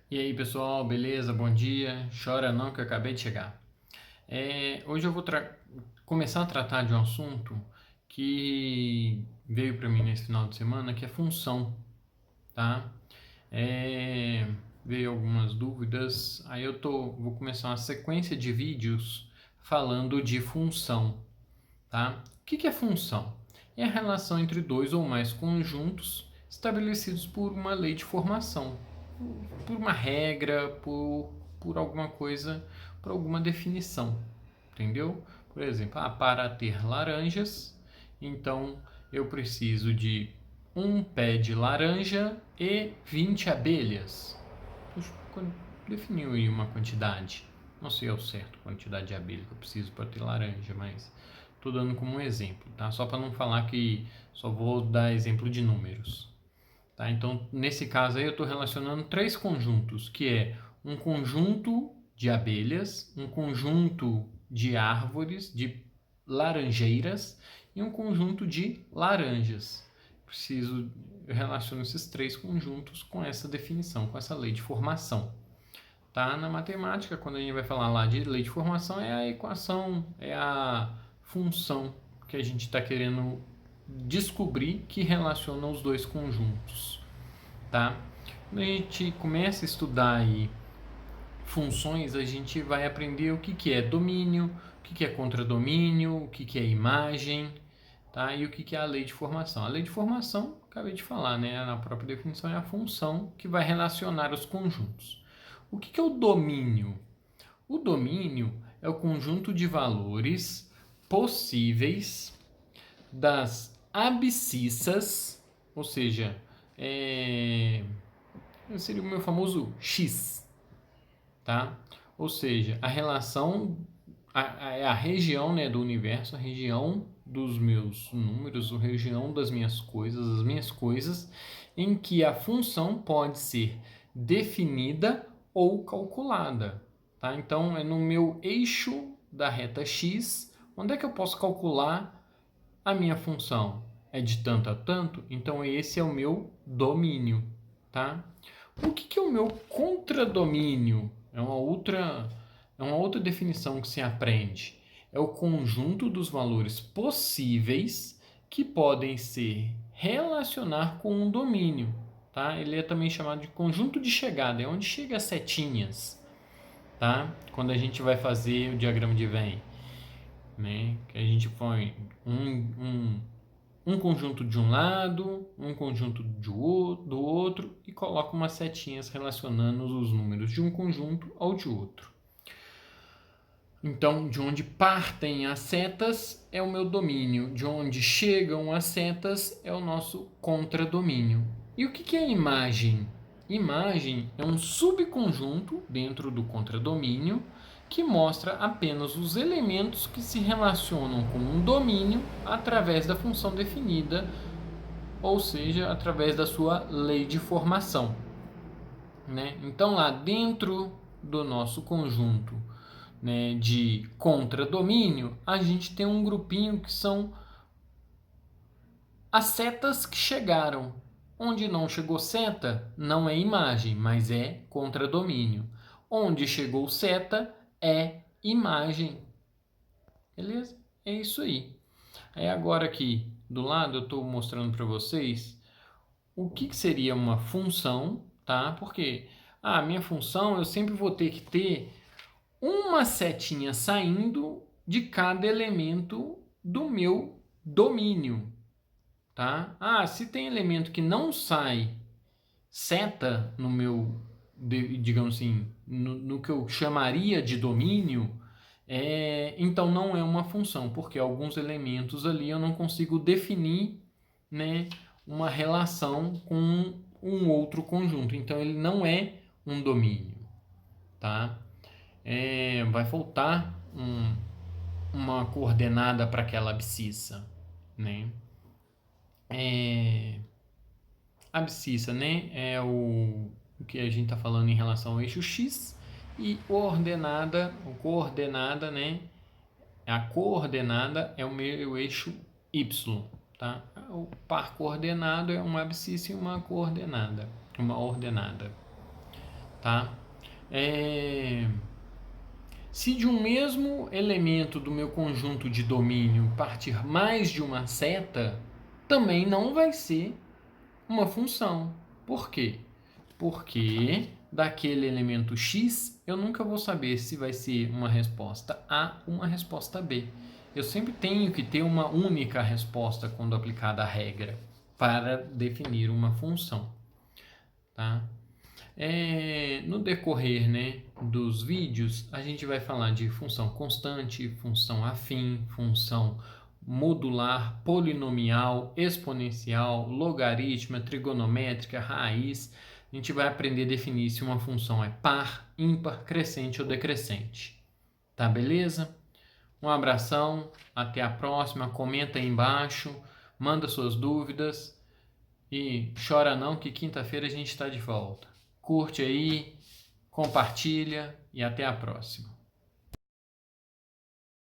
E aí pessoal, beleza? Bom dia. Chora não que eu acabei de chegar. Hoje eu vou começar a tratar de um assunto que veio para mim nesse final de semana, que é função, tá? É, Veio algumas dúvidas, aí vou começar uma sequência de vídeos falando de função, tá? O que é função? É a relação entre dois ou mais conjuntos estabelecidos por uma lei de formação, por uma regra, por alguma coisa, por alguma definição, entendeu? Por exemplo, para ter laranjas, então eu preciso de um pé de laranja e 20 abelhas. Definiu aí uma quantidade. Não sei ao certo a quantidade de abelha que eu preciso para ter laranja, mas estou dando como um exemplo, tá? Só para não falar que só vou dar exemplo de números. Tá? Então, nesse caso aí, eu estou relacionando três conjuntos, que é um conjunto de abelhas, um conjunto de árvores, de laranjeiras e um conjunto de laranjas. Eu relaciono esses três conjuntos com essa definição, com essa lei de formação. Tá? Na matemática, quando a gente vai falar lá de lei de formação, é a equação, é a função que a gente está querendo descobrir que relaciona os dois conjuntos, tá? Quando a gente começa a estudar aí funções, a gente vai aprender o que é domínio, o que é contradomínio, o que é imagem, tá? E o que é a lei de formação. A lei de formação, acabei de falar, né? Na própria definição é a função que vai relacionar os conjuntos. O que é o domínio? O domínio é o conjunto de valores possíveis das abscissas, ou seja, seria o meu famoso X, tá? Ou seja, a relação, a região, né, do universo, a região dos meus números, a região das minhas coisas, as minhas coisas, em que a função pode ser definida ou calculada, tá? Então, é no meu eixo da reta X, onde é que eu posso calcular a minha função? É de tanto a tanto? Então, esse é o meu domínio, tá? O que é o meu contradomínio? É uma outra definição que se aprende. É o conjunto dos valores possíveis que podem se relacionar com um domínio. Tá? Ele é também chamado de conjunto de chegada, é onde chega as setinhas. Tá? Quando a gente vai fazer o diagrama de Venn, né? Que a gente põe um conjunto de um lado, um conjunto do outro e coloca umas setinhas relacionando os números de um conjunto ao de outro. Então, de onde partem as setas é o meu domínio, de onde chegam as setas é o nosso contradomínio. E o que é imagem? Imagem é um subconjunto dentro do contradomínio que mostra apenas os elementos que se relacionam com um domínio através da função definida, ou seja, através da sua lei de formação. Né? Então, lá dentro do nosso conjunto, né, de contradomínio, a gente tem um grupinho que são as setas que chegaram. Onde não chegou seta, não é imagem, mas é contradomínio. Onde chegou seta, é imagem. Beleza? É isso aí. Aí agora aqui do lado eu estou mostrando para vocês o que seria uma função, tá? Porque a minha função eu sempre vou ter que ter uma setinha saindo de cada elemento do meu domínio, tá? Se tem elemento que não sai seta no meu, digamos assim, no que eu chamaria de domínio, então não é uma função, porque alguns elementos ali eu não consigo definir, né, uma relação com um outro conjunto. Então ele não é um domínio, tá? Vai faltar uma coordenada para aquela abscissa, né? Abscissa, né? É o que a gente está falando em relação ao eixo X e coordenada, né? A coordenada é o meu eixo Y, tá? O par coordenado é uma abscissa e uma coordenada, uma ordenada. tá? Se de um mesmo elemento do meu conjunto de domínio partir mais de uma seta, também não vai ser uma função. Por quê? Porque daquele elemento x, eu nunca vou saber se vai ser uma resposta A ou uma resposta B. Eu sempre tenho que ter uma única resposta quando aplicada a regra para definir uma função. Tá? No decorrer, né, dos vídeos, a gente vai falar de função constante, função afim, função modular, polinomial, exponencial, logarítmica, trigonométrica, raiz. A gente vai aprender a definir se uma função é par, ímpar, crescente ou decrescente. Tá, beleza? Um abração, até a próxima, comenta aí embaixo, manda suas dúvidas e chora não que quinta-feira a gente está de volta. Curte aí, compartilha e até a próxima.